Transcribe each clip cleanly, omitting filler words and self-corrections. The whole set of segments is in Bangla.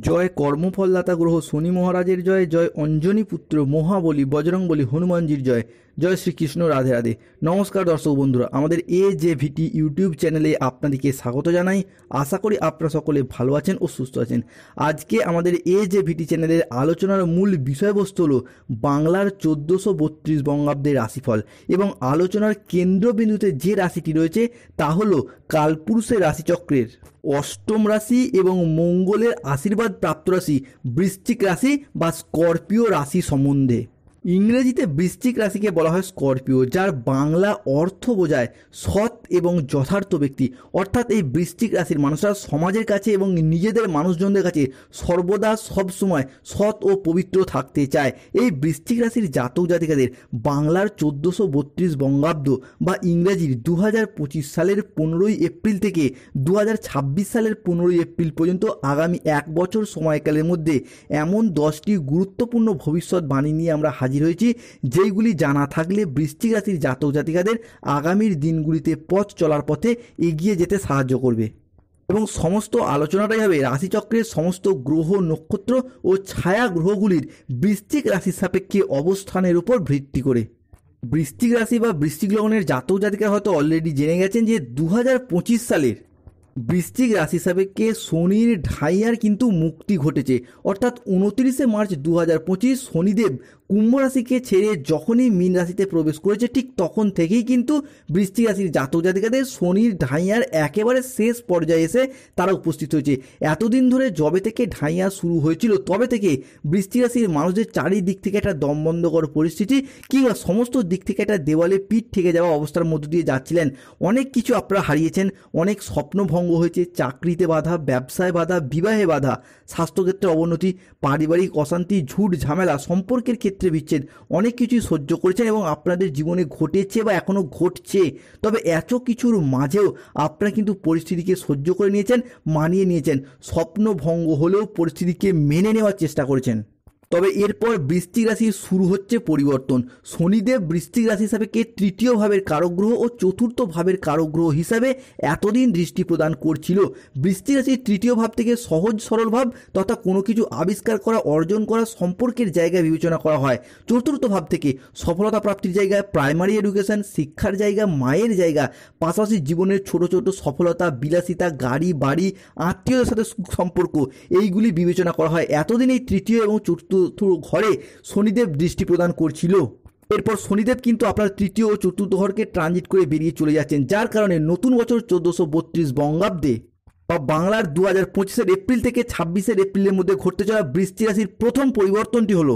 জয় কর্মফলদাতা গ্রহ শনি মহারাজের জয়, জয় অঞ্জনী পুত্র মহাবলী বজরংবলী হনুমানজির জয়, জয় শ্রীকৃষ্ণ। রাধে রাধে। নমস্কার দর্শক বন্ধুরা, আমাদের AJVT ইউটিউব চ্যানেলে আপনাদেরকে স্বাগত জানাই। আশা করি আপনারা সকলে ভালো আছেন ও সুস্থ আছেন। আজকে আমাদের AJVT চ্যানেলের আলোচনার মূল বিষয়বস্তু হলো বাংলার 1432 বঙ্গাব্দের রাশিফল এবং আলোচনার কেন্দ্রবিন্দুতে যে রাশিটি রয়েছে তা হলো কালপুরুষের রাশিচক্রের অষ্টম রাশি এবং মঙ্গলের আশীর্বাদ প্রাপ্ত রাশি বৃশ্চিক রাশি বা স্করপিও রাশি সম্বন্ধে। ইংরেজিতে বৃশ্চিক রাশিকে বলা হয় স্করপিও, যার বাংলা অর্থ বোঝায় সৎ এবং যথার্থ ব্যক্তি। অর্থাৎ এই বৃশ্চিক রাশির মানুষরা সমাজের কাছে এবং নিজেদের মানুষজনদের কাছে সর্বদা সবসময় সৎ ও পবিত্র থাকতে চায়। এই বৃশ্চিক রাশির জাতক জাতিকাদের বাংলার 1432 বঙ্গাব্দ বা ইংরেজির 2025 সালের 15ই এপ্রিল থেকে 2026 সালের 15ই এপ্রিল পর্যন্ত আগামী 1 বছর সময়কালের মধ্যে এমন 10টি গুরুত্বপূর্ণ ভবিষ্যৎবাণী নিয়ে আমরা হাজির হয়েছি, যেইগুলি জানা থাকলে বৃশ্চিক রাশির জাতক জাতিকাদের আগামীর দিনগুলিতে পথ চলার পথে এগিয়ে যেতে সাহায্য করবে। এবং সমস্ত আলোচনাটাই হবে রাশিচক্রের সমস্ত গ্রহ, নক্ষত্র ও ছায়া গ্রহগুলির বৃশ্চিক রাশির সাপেক্ষে অবস্থানের উপর ভিত্তি করে। বৃশ্চিক রাশি বা বৃশ্চিক লগ্নের জাতক জাতিকা হয়তো অলরেডি জেনে গেছেন যে 2025 সালের বৃশ্চিক রাশি সাপেক্ষে শনির ঢাইয়ার কিন্তু মুক্তি ঘটেছে। অর্থাৎ 29শে মার্চ 2025 শনিদেব কুম্ভ রাশিকে ছেড়ে যখনই মীন রাশিতে প্রবেশ করেছে, ঠিক তখন থেকেই কিন্তু বৃশ্চিক রাশির জাতক জাতিকাদের শনির ঢাইয়ার একেবারে শেষ পর্যায়ে এসে তারা উপস্থিত হয়েছে। এতদিন ধরে যবে থেকে ঢাইয়া শুরু হয়েছিল তবে থেকে বৃশ্চিক রাশির মানুষদের চারিদিক থেকে একটা দমবন্ধকর পরিস্থিতি কিংবা সমস্ত দিক থেকে একটা দেওয়ালে পিঠ ঠেকে যাওয়া অবস্থার মধ্য দিয়ে যাচ্ছিলেন। অনেক কিছু আপনারা হারিয়েছেন, অনেক স্বপ্নভঙ্গ হয়েছে, চাকরিতে বাধা, ব্যবসায় বাধা, বিবাহে বাধা, স্বাস্থ্যক্ষেত্রে অবনতি, পারিবারিক অশান্তি, ঝুট ঝামেলা, সম্পর্কের ক্ষেত্রে বিচ্ছেদ, অনেক কিছুই সহ্য করেছেন এবং আপনাদের জীবনে ঘটেছে বা এখনও ঘটছে। তবে এত কিছুর মাঝেও আপনারা কিন্তু পরিস্থিতিকে সহ্য করে নিয়েছেন, মানিয়ে নিয়েছেন, স্বপ্নভঙ্গ হলেও পরিস্থিতিকে মেনে নেওয়ার চেষ্টা করেছেন। তবে এরপর বৃশ্চিক রাশির শুরু হচ্ছে পরিবর্তন। শনিদেব বৃশ্চিক রাশি সাপেক্ষে তৃতীয় ভাবের কারক গ্রহ ও চতুর্থ ভাবের কারক গ্রহ হিসাবে এতদিন দৃষ্টি প্রদান করছিল। বৃশ্চিক রাশির তৃতীয় ভাব থেকে সহজ সরল ভাব তথা কোনো কিছু আবিষ্কার করা, অর্জন করা, সম্পর্কের জায়গায় বিবেচনা করা হয়। চতুর্থ ভাব থেকে সফলতা প্রাপ্তির জায়গায়, প্রাইমারি এডুকেশন, শিক্ষার জায়গা, মায়ের জায়গা, পাশাপাশি জীবনের ছোট ছোট সফলতা, বিলাসিতা, গাড়ি বাড়ি, আত্মীয়দের সাথে সম্পর্ক, এইগুলি বিবেচনা করা হয়। এতদিন এই তৃতীয় এবং চতুর্থ ঘরে শনিদেব দৃষ্টি প্রদান করছিল। এরপর শনিদেব কিন্তু আপনার তৃতীয় ও চতুর্থ ঘরকে ট্রানজিট করে বেরিয়ে চলে যাচ্ছেন, যার কারণে নতুন বছর 1432 বঙ্গাব্দে বা বাংলার 2025 এপ্রিল থেকে 26 এপ্রিলের মধ্যে ঘটতে চলা বৃশ্চিক রাশির প্রথম পরিবর্তনটি হলো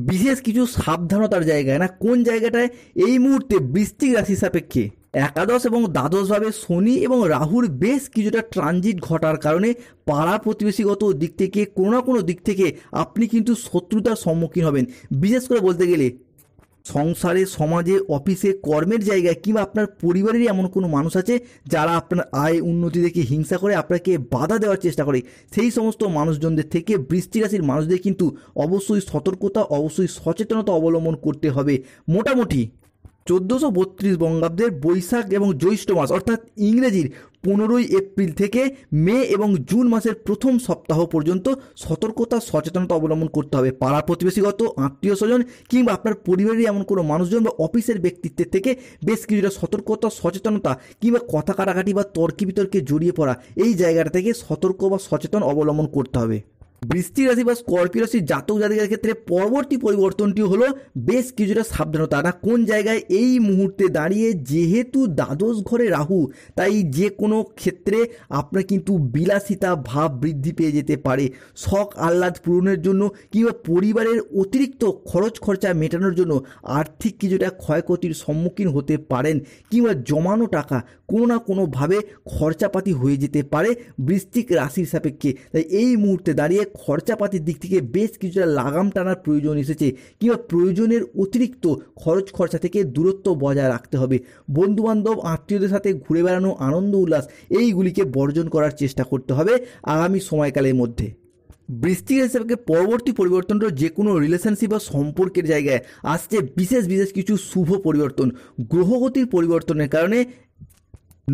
বিশেষ কিছু সাবধানতার জায়গায়। না কোন জায়গাটায়? এই মুহূর্তে বৃশ্চিক রাশি সাপেক্ষে একাদশ এবং দ্বাদশভাবে শনি এবং রাহুর বেশ কিছুটা ট্রানজিট ঘটার কারণে পাড়া প্রতিবেশীগত দিক থেকে কোনো না কোনো দিক থেকে আপনি কিন্তু শত্রুতার সম্মুখীন হবেন। বিশেষ করে বলতে গেলে সংসারে, সমাজে, অফিসে, কর্মের জায়গায় কিংবা আপনার পরিবারেরই এমন কোনো মানুষ আছে যারা আপনার আয় উন্নতি দেখে হিংসা করে, আপনাকে বাধা দেওয়ার চেষ্টা করে। সেই সমস্ত মানুষজনদের থেকে বৃশ্চিক রাশির মানুষদের কিন্তু অবশ্যই সতর্কতা, অবশ্যই সচেতনতা অবলম্বন করতে হবে। মোটামুটি 1432 বঙ্গাব্দের বৈশাখ এবং জ্যৈষ্ঠ মাস অর্থাৎ ইংরেজির 15ই এপ্রিল থেকে মে এবং জুন মাসের প্রথম সপ্তাহ পর্যন্ত সতর্কতা, সচেতনতা অবলম্বন করতে হবে। পাড়া প্রতিবেশীগত, আত্মীয় স্বজন কিংবা আপনার পরিবারের এমন কোনো মানুষজন বা অফিসের ব্যক্তিত্বের থেকে বেশ কিছুটা সতর্কতা, সচেতনতা কিংবা কথা কাটাকাটি বা তর্কি বিতর্কে জড়িয়ে পড়া, এই জায়গাটা থেকে সতর্ক বা সচেতন অবলম্বন করতে হবে। বৃশ্চিক রাশি বা স্করপিও রাশির জাতক জাতিকার ক্ষেত্রে পরবর্তী পরিবর্তনটি হলো বেশ কিছুটা সাবধানতা। না কোন জায়গায়? এই মুহূর্তে দাঁড়িয়ে যেহেতু দ্বাদশ ঘরে রাহু, তাই যে কোনো ক্ষেত্রে আপনার কিন্তু বিলাসিতা ভাব বৃদ্ধি পেয়ে যেতে পারে। শখ আহ্লাদ পূরণের জন্য কিংবা পরিবারের অতিরিক্ত খরচ খরচা মেটানোর জন্য আর্থিক কিছুটা ক্ষয়ক্ষতির সম্মুখীন হতে পারেন কিংবা জমানো টাকা কোনো না কোনোভাবে খরচাপাতি হয়ে যেতে পারে বৃশ্চিক রাশির সাপেক্ষে। তাই এই মুহূর্তে দাঁড়িয়ে খরচাপাতির দিক থেকে বেশ কিছুটা লাগাম টানার প্রয়োজন এসেছে কিংবা প্রয়োজনের অতিরিক্ত খরচ খরচা থেকে দূরত্ব বজায় রাখতে হবে। বন্ধুবান্ধব, আত্মীয়দের সাথে ঘুরে বেড়ানো, আনন্দ উল্লাস, এইগুলিকে বর্জন করার চেষ্টা করতে হবে আগামী সময়কালের মধ্যে। বৃশ্চিক রাশিকে পরবর্তী পরিবর্তনটা যে কোনো রিলেশনশিপ বা সম্পর্কের জায়গায় আসছে বিশেষ বিশেষ কিছু শুভ পরিবর্তন। গ্রহগতির পরিবর্তনের কারণে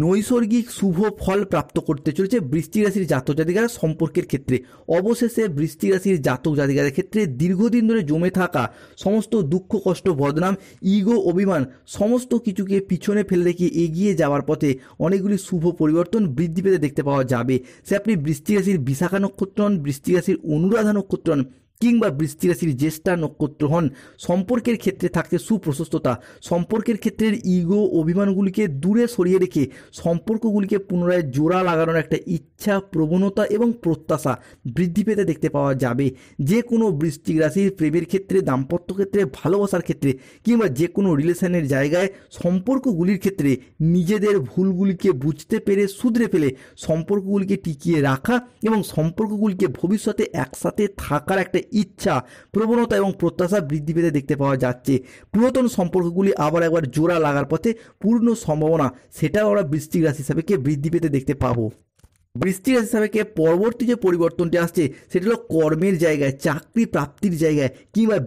নৈসর্গিক শুভ ফল প্রাপ্ত করতে চলেছে বৃশ্চিক রাশির জাতক জাতিকারা সম্পর্কের ক্ষেত্রে। অবশেষে বৃশ্চিক রাশির জাতক জাতিকাদের ক্ষেত্রে দীর্ঘদিন ধরে জমে থাকা সমস্ত দুঃখ কষ্ট বদনাম ইগো অভিমান সমস্ত কিছুকে পিছনে ফেলে রেখে এগিয়ে যাওয়ার পথে অনেকগুলি শুভ পরিবর্তন বৃদ্ধি পেতে দেখতে পাওয়া যাবে। সে আপনি বৃশ্চিক রাশির বিশাখা নক্ষত্র হন, বৃশ্চিক রাশির অনুরাধা নক্ষত্র হন কিংবা বৃশ্চিক রাশির জ্যেষ্ঠা নক্ষত্র হন, সম্পর্কের ক্ষেত্রে থাকছে সুপ্রশস্ততা। সম্পর্কের ক্ষেত্রের ইগো অভিমানগুলিকে দূরে সরিয়ে রেখে সম্পর্কগুলিকে পুনরায় জোড়া লাগানোর একটা ইচ্ছা প্রবণতা এবং প্রত্যাশা বৃদ্ধি পেতে দেখতে পাওয়া যাবে। যে কোনো বৃশ্চিক রাশির প্রেমের ক্ষেত্রে, দাম্পত্য ক্ষেত্রে, ভালোবাসার ক্ষেত্রে কিংবা যে কোনো রিলেশনের জায়গায় সম্পর্কগুলির ক্ষেত্রে নিজেদের ভুলগুলিকে বুঝতে পেরে শুধরে ফেলে সম্পর্কগুলিকে টিকিয়ে রাখা এবং সম্পর্কগুলিকে ভবিষ্যতে একসাথে থাকার একটা ইচ্ছা প্রবণতা এবং প্রত্যাশা বৃদ্ধি পেতে দেখতে পাওয়া যাচ্ছে। পুরাতন সম্পর্কগুলি আবার একবার জোড়া লাগার পথে পূর্ণ সম্ভাবনা সেটাও আমরা বৃশ্চিক রাশি হিসাবে বৃদ্ধি পেতে দেখতে পাবো। বৃশ্চিক রাশি হিসাবে পরবর্তী যে পরিবর্তনটি আসছে সেটা হলো কর্মের জায়গায়, চাকরি প্রাপ্তির জায়গায় কিংবা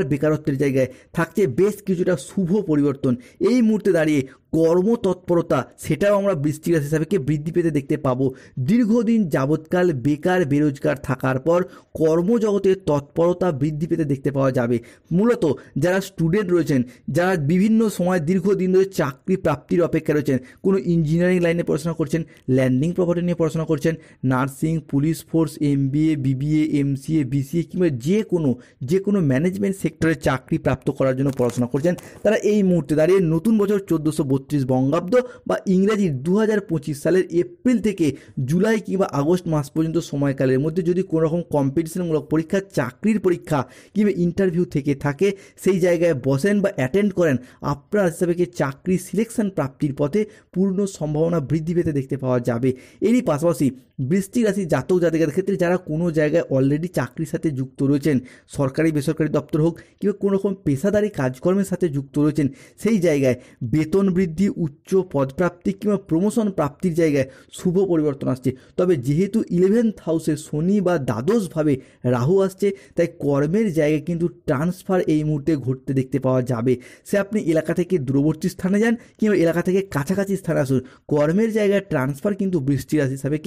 বেকারত্বের জায়গায় থাকছে বেশ কিছুটা শুভ পরিবর্তন। এই মুহূর্তে দাঁড়িয়ে কর্মতৎপরতা সেটাও আমরা বৃশ্চিক রাশি হিসাবে বৃদ্ধি পেতে দেখতে পাবো। দীর্ঘদিন যাবৎকাল বেরোজগার থাকার পর কর্মজগতের তৎপরতা বৃদ্ধি পেতে দেখতে পাওয়া যাবে। মূলত যারা স্টুডেন্ট রয়েছেন, যারা বিভিন্ন সময় দীর্ঘদিন ধরে চাকরি প্রাপ্তির অপেক্ষা রয়েছেন, কোনো ইঞ্জিনিয়ারিং লাইনে পড়াশোনা করছেন, ল্যান্ডিং প্রপার্টি নিয়ে পড়াশোনা করছেন, nursing, police force, MBA, BBA, MCA, BCA কিংবা যে কোনো ম্যানেজমেন্ট সেক্টরে চাকরি প্রাপ্ত করার জন্য পড়াশোনা করছেন, তারা এই মুহূর্তে দাঁড়িয়ে নতুন বছর 1432 বঙ্গাব্দ বা ইংরাজি 2025 সালের এপ্রিল থেকে জুলাই কিংবা আগস্ট মাস পর্যন্ত সময়কালের মধ্যে যদি কোনো রকম কম্পিটিশনমূলক পরীক্ষা, চাকরির পরীক্ষা কিংবা ইন্টারভিউ থেকে থাকে, সেই জায়গায় বসেন বা অ্যাটেন্ড করেন, আপনার হিসাবে চাকরি সিলেকশন প্রাপ্তির পথে পূর্ণ সম্ভাবনা বৃদ্ধি পেতে দেখতে পাওয়া যাবে। এরই পাশাপাশি বৃশ্চিক রাশি জাতক জাতিকাদের ক্ষেত্রে যারা কোনো জায়গায় অলরেডি চাকরির সাথে যুক্ত রয়েছেন, সরকারি বেসরকারি দপ্তর হোক কিংবা কোনো রকম পেশাদারি কাজকর্মের সাথে যুক্ত রয়েছেন, সেই জায়গায় বেতন বৃদ্ধি, উচ্চ পদপ্রাপ্তি কিংবা প্রমোশন প্রাপ্তির জায়গায় শুভ পরিবর্তন আসছে। তবে যেহেতু 11th হাউসে শনি বা দ্বাদশভাবে রাহু আসছে, তাই কর্মের জায়গায় কিন্তু ট্রান্সফার এই মুহূর্তে ঘটতে দেখতে পাওয়া যাবে। সে আপনি এলাকা থেকে দূরবর্তী স্থানে যান কিংবা এলাকা থেকে কাছাকাছি স্থানে আসুন, কর্মের জায়গায় ট্রান্সফার কিন্তু বৃশ্চিক রাশি হিসাবে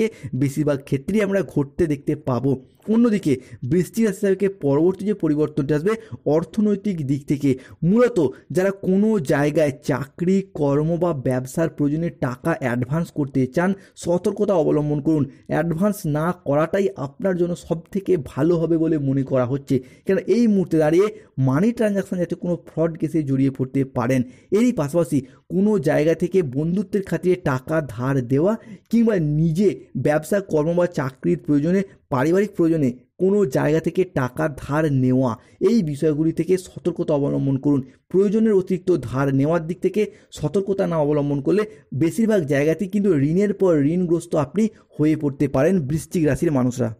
বেশিরভাগ ক্ষেত্রেই আমরা ঘটতে দেখতে পাবো। অন্যদিকে বৃশ্চিক রাশি হিসাবে পরবর্তী যে পরিবর্তনটি আসবে অর্থনৈতিক দিক থেকে, মূলত যারা কোনো জায়গায় চাকরি, কর্ম বা ব্যবসার প্রয়োজনে টাকা অ্যাডভান্স করতে চান, সতর্কতা অবলম্বন করুন। অ্যাডভান্স না করাটাই আপনার জন্য সবথেকে ভালো হবে বলে মনে করা হচ্ছে, কেন এই মুহূর্তে দাঁড়িয়ে মানি ট্রানজাকশন যাতে কোনো ফ্রড কেসে জড়িয়ে পড়তে পারেন। এরই পাশাপাশি কোনো জায়গা থেকে বন্ধুত্বের খাতিরে টাকা ধার দেওয়া কিংবা নিজে ব্যবসা, কর্ম বা চাকরির প্রয়োজনে, পারিবারিক প্রয়োজনে কোনো জায়গা থেকে টাকা ধার নেওয়া, এই বিষয়গুলি থেকে সতর্কতা অবলম্বন করুন। প্রয়োজনের অতিরিক্ত ধার নেওয়ার দিক থেকে সতর্কতা না অবলম্বন করলে বেশিরভাগ জায়গাতেই কিন্তু ঋণের পর ঋণগ্রস্ত আপনি হয়ে পড়তে পারেন বৃশ্চিক রাশির মানুষরা।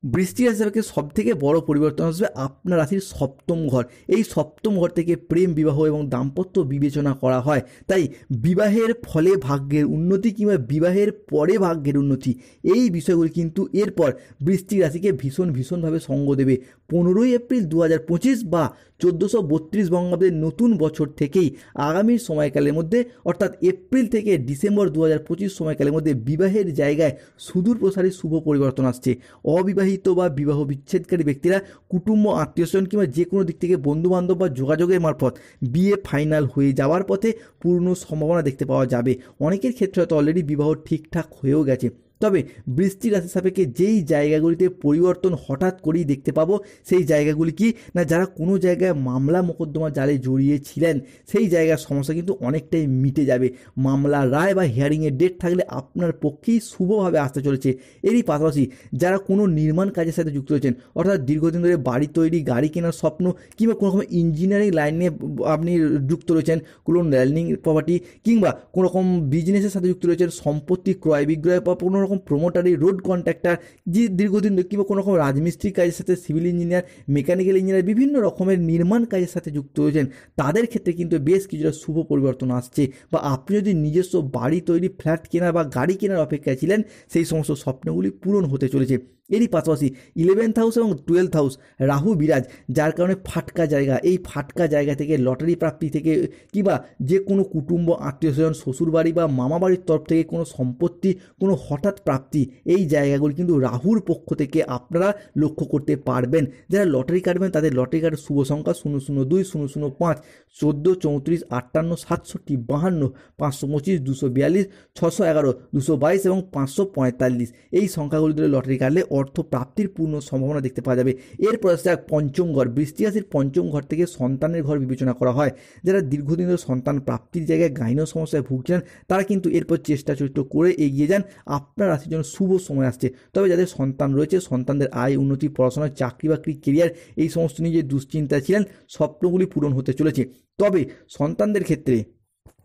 বৃশ্চিক রাশি হিসাবে সব থেকে বড় পরিবর্তন আসবে আপনার রাশির সপ্তম ঘর। এই সপ্তম ঘর থেকে প্রেম, বিবাহ এবং দাম্পত্য বিবেচনা করা হয়। তাই বিবাহের ফলে ভাগ্যের উন্নতি কিংবা বিবাহের পরে ভাগ্যের উন্নতি, এই বিষয়গুলি কিন্তু এরপর বৃশ্চিক রাশিকে ভীষণভাবে সঙ্গ দেবে। 15ই এপ্রিল 2025 বা 1432 বঙ্গাব্দের নতুন বছর থেকেই আগামী সময়কালের মধ্যে, অর্থাৎ এপ্রিল থেকে ডিসেম্বর 2025 সময়কালের মধ্যে বিবাহের জায়গায় সুদূর প্রসারী শুভ পরিবর্তন আসছে। অবিবাহিত বা বিবাহ বিচ্ছেদকারী ব্যক্তিরা কুটুম্ব, আত্মীয়স্বজন কিংবা যে কোনো দিক থেকে বন্ধুবান্ধব বা যোগাযোগের মারফত বিয়ে ফাইনাল হয়ে যাওয়ার পথে পূর্ণ সম্ভাবনা দেখতে পাওয়া যাবে। অনেকের ক্ষেত্রে হয়তো অলরেডি বিবাহ ঠিকঠাক হয়েও গেছে। তবে বৃশ্চিক রাশি সাপেক্ষে যেই জায়গাগুলিতে পরিবর্তন হঠাৎ করেই দেখতে পাবো, সেই জায়গাগুলি কি না, যারা কোনো জায়গায় মামলা মোকদ্দমা জালে জড়িয়েছিলেন, সেই জায়গার সমস্যা কিন্তু অনেকটাই মিটে যাবে। মামলা রায় বা হিয়ারিংয়ের ডেট থাকলে আপনার পক্ষেই শুভভাবে আসতে চলেছে। এরই পাশাপাশি যারা কোনো নির্মাণ কাজের সাথে যুক্ত রয়েছেন, অর্থাৎ দীর্ঘদিন ধরে বাড়ি তৈরি, গাড়ি কেনার স্বপ্ন কিংবা কোনো রকম ইঞ্জিনিয়ারিং লাইন নিয়ে আপনি যুক্ত রয়েছেন, কোনো ল্যান্ডিং প্রপার্টি কিংবা কোনো রকম বিজনেসের সাথে যুক্ত রয়েছেন, সম্পত্তি ক্রয় বিক্রয় বা কোনো রকম প্রমোটারি, রোড কন্ট্রাক্টর, যে দীর্ঘদিন কিংবা কোনো রকম রাজমিস্ত্রি কাজের সাথে, সিভিল ইঞ্জিনিয়ার, মেকানিক্যাল ইঞ্জিনিয়ার, বিভিন্ন রকমের নির্মাণ কাজের সাথে যুক্ত রয়েছেন, তাদের ক্ষেত্রে কিন্তু বেশ কিছুটা শুভ পরিবর্তন আসছে। বা আপনি যদি নিজস্ব বাড়ি তৈরি, ফ্ল্যাট কেনার বা গাড়ি কেনার অপেক্ষায় ছিলেন, সেই সমস্ত স্বপ্নগুলি পূরণ হতে চলেছে। এরই পাশাপাশি 11th হাউস এবং 12th হাউস রাহু বিরাজ, যার কারণে ফাটকা জায়গা, এই ফাটকা জায়গা থেকে লটারি প্রাপ্তি থেকে কিংবা যে কোনো কুটুম্ব আত্মীয় স্বজন শ্বশুরবাড়ি বা মামা বাড়ির তরফ থেকে কোনো সম্পত্তি কোনো হঠাৎ প্রাপ্তি, এই জায়গাগুলি কিন্তু রাহুর পক্ষ থেকে আপনারা লক্ষ্য করতে পারবেন। যারা লটারি কাটবেন তাদের লটারি কার্ডের শুভ সংখ্যা 002, 005, 14, 34, 58, 67, 52, 525, 242, 611, 222 এবং 545, এই সংখ্যাগুলি ধরে লটারি কাটলে অর্থ প্রাপ্তির পূর্ণ সম্ভাবনা দেখতে পাওয়া যাবে। এরপর আসছে পঞ্চম ঘর, বৃষ্টি রাশির পঞ্চম ঘর থেকে সন্তানের ঘর বিবেচনা করা হয়। যারা দীর্ঘদিন ধরে সন্তান প্রাপ্তির জায়গায় গাইনো সমস্যায় ভুগছেন তারা কিন্তু এরপর চেষ্টা চরিত্র করে এগিয়ে যান, আপনার রাশির জন্য শুভ সময় আসছে। তবে যাদের সন্তান রয়েছে, সন্তানদের আয় উন্নতি, পড়াশোনা, চাকরি বাকরি, কেরিয়ার, এই সমস্ত নিয়ে যে দুশ্চিন্তা ছিলেন স্বপ্নগুলি পূরণ হতে চলেছে। তবে সন্তানদের ক্ষেত্রে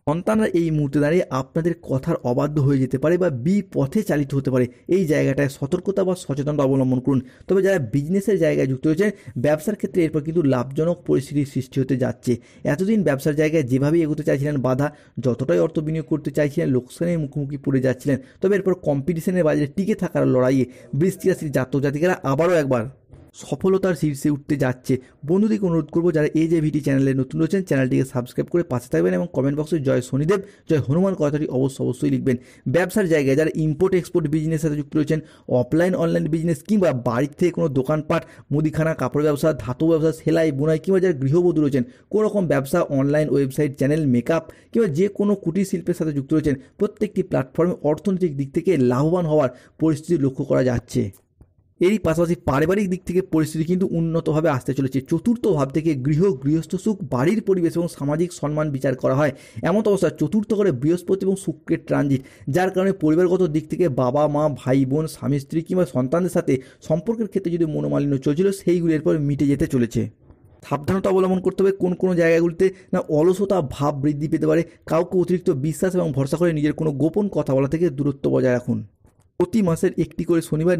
সন্তানরা এই মুহূর্তে দাঁড়িয়ে আপনাদের কথার অবাধ্য হয়ে যেতে পারে বা বিপথে চালিত হতে পারে, এই জায়গাটায় সতর্কতা বা সচেতনতা অবলম্বন করুন। তবে যারা বিজনেসের জায়গায় যুক্ত রয়েছেন, ব্যবসার ক্ষেত্রে এরপর কিন্তু লাভজনক পরিস্থিতির সৃষ্টি হতে যাচ্ছে। এতদিন ব্যবসার জায়গায় যেভাবেই এগোতে চাইছিলেন বাধা, যতটাই অর্থ বিনিয়োগ করতে চাইছিলেন লোকসানের মুখোমুখি পড়ে যাচ্ছিলেন। তবে এরপর কম্পিটিশনের বাজারে টিকে থাকার লড়াইয়ে বৃশ্চিক রাশির জাতক জাতিকারা আবারও একবার সফলতার শীর্ষে উঠতে যাচ্ছে। বন্ধুদেরকে অনুরোধ করবো যারা AJVT চ্যানেলে নতুন রয়েছেন চ্যানেলটিকে সাবস্ক্রাইব করে পাশে থাকবেন এবং কমেন্ট বক্সে জয় শনিদেব জয় হনুমান কথাটি অবশ্যই লিখবেন। ব্যবসার জায়গায় যারা ইম্পোর্ট এক্সপোর্ট বিজনেসের সাথে যুক্ত রয়েছেন, অফলাইন অনলাইন বিজনেস কিংবা বাড়ির থেকে কোনো দোকানপাট, মুদিখানা, কাপড় ব্যবসা, ধাতু ব্যবসা, সেলাই বুনাই কিংবা যারা গৃহবধূ রয়েছেন, কোনো রকম ব্যবসা, অনলাইন ওয়েবসাইট, চ্যানেল, মেকআপ কিংবা যে কোনো কুটির শিল্পের সাথে যুক্ত রয়েছেন, প্রত্যেকটি প্ল্যাটফর্মে অর্থনৈতিক দিক থেকে লাভবান হওয়ার পরিস্থিতি লক্ষ্য করা যাচ্ছে। এরই পাশাপাশি পারিবারিক দিক থেকে পরিস্থিতি কিন্তু উন্নতভাবে আসতে চলেছে। চতুর্থ ভাব থেকে গৃহস্থ সুখ, বাড়ির পরিবেশ এবং সামাজিক সম্মান বিচার করা হয়। এমন অবস্থা চতুর্থ ঘরে বৃহস্পতি এবং শুক্রের ট্রানজিট, যার কারণে পরিবারগত দিক থেকে বাবা মা, ভাই বোন, স্বামী স্ত্রী কিংবা সন্তানদের সাথে সম্পর্কের ক্ষেত্রে যদি মনোমালিন্য চলছিল সেইগুলি এরপর মিটে যেতে চলেছে। সাবধানতা অবলম্বন করতে হবে কোন জায়গাগুলিতে না অলসতা ভাব বৃদ্ধি পেতে পারে। কাউকে অতিরিক্ত বিশ্বাস এবং ভরসা করে নিজের কোনো গোপন কথা বলা থেকে দূরত্ব বজায় রাখুন। প্রতি মাসের একটি করে শনিবার